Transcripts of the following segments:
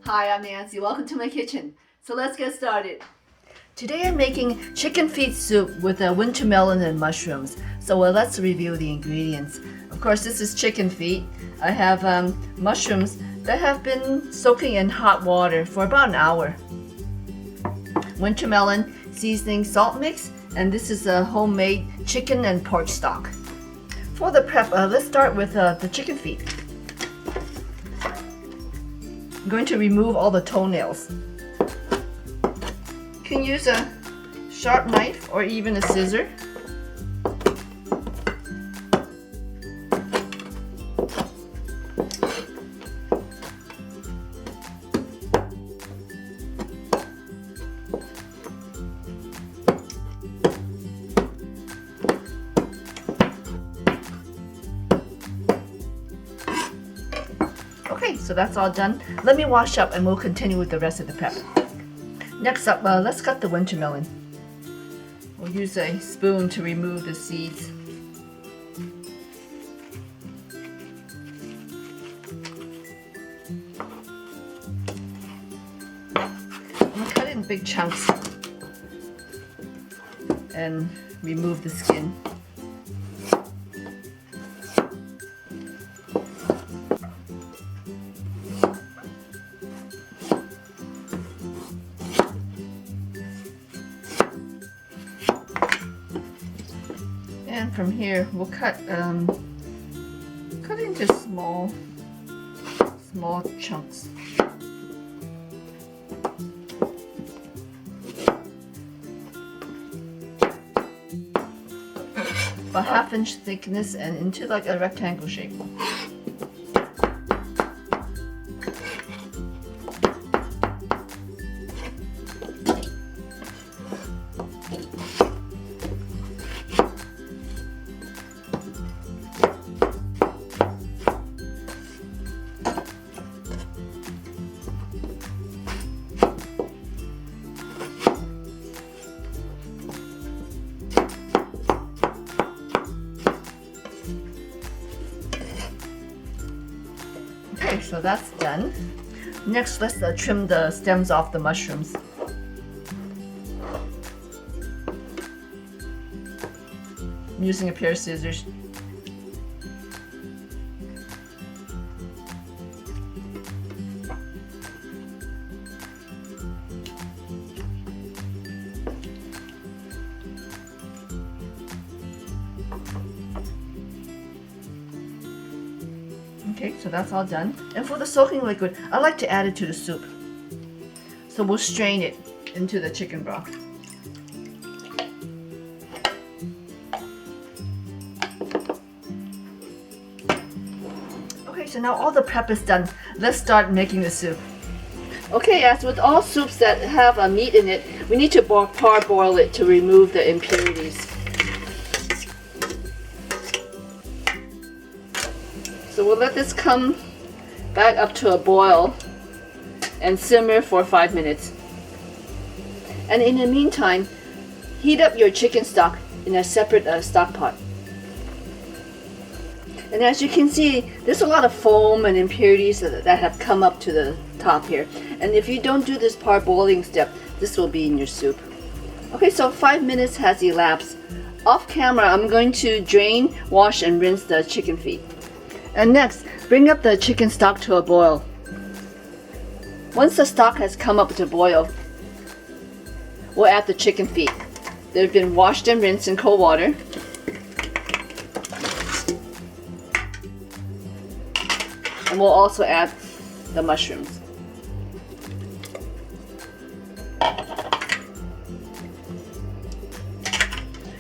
Hi, I'm Nancy. Welcome to my kitchen. So let's get started. Today I'm making chicken feet soup with winter melon and mushrooms. So let's review the ingredients. Of course, this is chicken feet. I have mushrooms that have been soaking in hot water for about an hour. Winter melon, seasoning, salt mix, and this is a homemade chicken and pork stock. For the prep, let's start with the chicken feet. I'm going to remove all the toenails. You can use a sharp knife or even a scissor. Okay, so that's all done. Let me wash up and we'll continue with the rest of the prep. Next up, let's cut the winter melon. We'll use a spoon to remove the seeds. I'm going to cut it in big chunks and remove the skin. And from here, we'll cut into small chunks. About 1/2 inch thickness and into like a rectangle shape. Okay, so that's done. Next, let's trim the stems off the mushrooms. I'm using a pair of scissors. Okay, so that's all done. And for the soaking liquid, I like to add it to the soup. So we'll strain it into the chicken broth. Okay, so now all the prep is done. Let's start making the soup. Okay, as with all soups that have a meat in it, we need to parboil it to remove the impurities. So we'll let this come back up to a boil and simmer for 5 minutes. And in the meantime, heat up your chicken stock in a separate stock pot. And as you can see, there's a lot of foam and impurities that have come up to the top here. And if you don't do this parboiling step, this will be in your soup. Okay, so 5 minutes has elapsed. Off camera, I'm going to drain, wash, and rinse the chicken feet. And next, bring up the chicken stock to a boil. Once the stock has come up to boil, we'll add the chicken feet. They've been washed and rinsed in cold water. And we'll also add the mushrooms.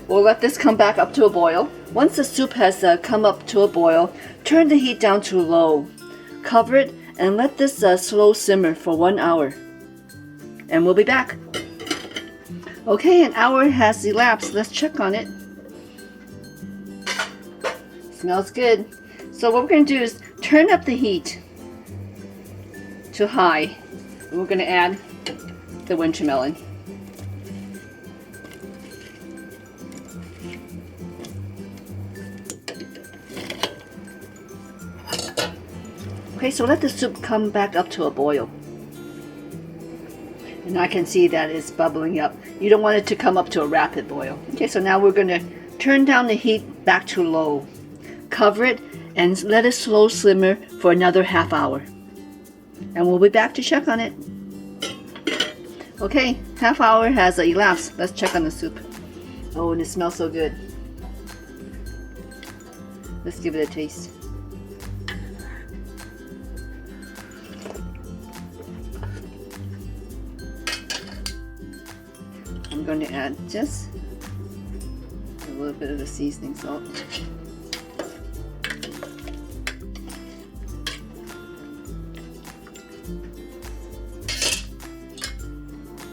We'll let this come back up to a boil. Once the soup has come up to a boil, turn the heat down to low. Cover it and let this slow simmer for 1 hour. And we'll be back. Okay, an hour has elapsed. Let's check on it. Smells good. So what we're going to do is turn up the heat to high. And we're going to add the winter melon. Okay, so let the soup come back up to a boil. And I can see that it's bubbling up. You don't want it to come up to a rapid boil. Okay, so now we're going to turn down the heat back to low. Cover it and let it slow simmer for another half hour. And we'll be back to check on it. Okay, half hour has elapsed. Let's check on the soup. Oh, and it smells so good. Let's give it a taste. I'm going to add just a little bit of the seasoning salt.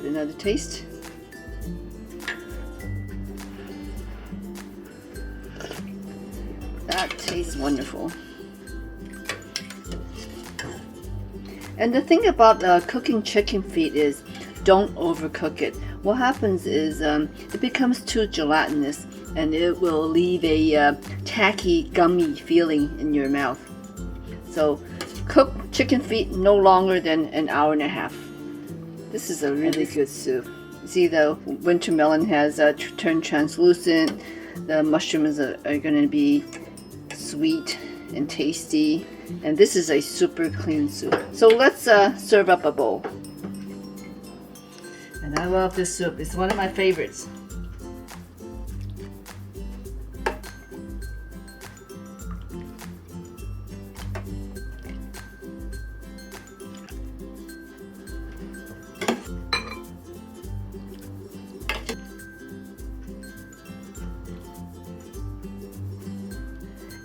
Another taste. That tastes wonderful. And the thing about cooking chicken feet is don't overcook it. What happens is it becomes too gelatinous and it will leave a tacky, gummy feeling in your mouth. So cook chicken feet no longer than an hour and a half. This is a really good soup. See, the winter melon has turned translucent. The mushrooms are going to be sweet and tasty. And this is a super clean soup. So let's serve up a bowl. And I love this soup. It's one of my favorites.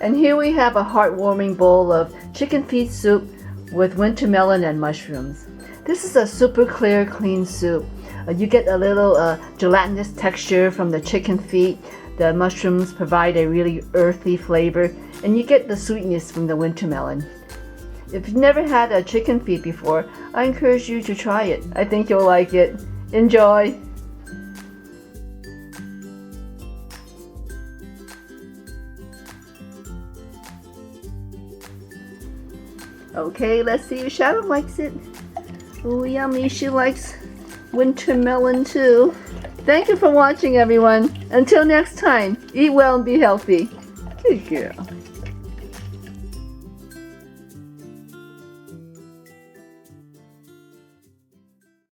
And here we have a heartwarming bowl of chicken feet soup with winter melon and mushrooms. This is a super clear, clean soup. You get a little gelatinous texture from the chicken feet. The mushrooms provide a really earthy flavor, and you get the sweetness from the winter melon. If you've never had a chicken feet before, I encourage you to try it. I think you'll like it. Enjoy! Okay, let's see if Shadow likes it. Oh, yummy. She likes winter melon too. Thank you for watching, everyone. Until next time, eat well and be healthy. Good girl.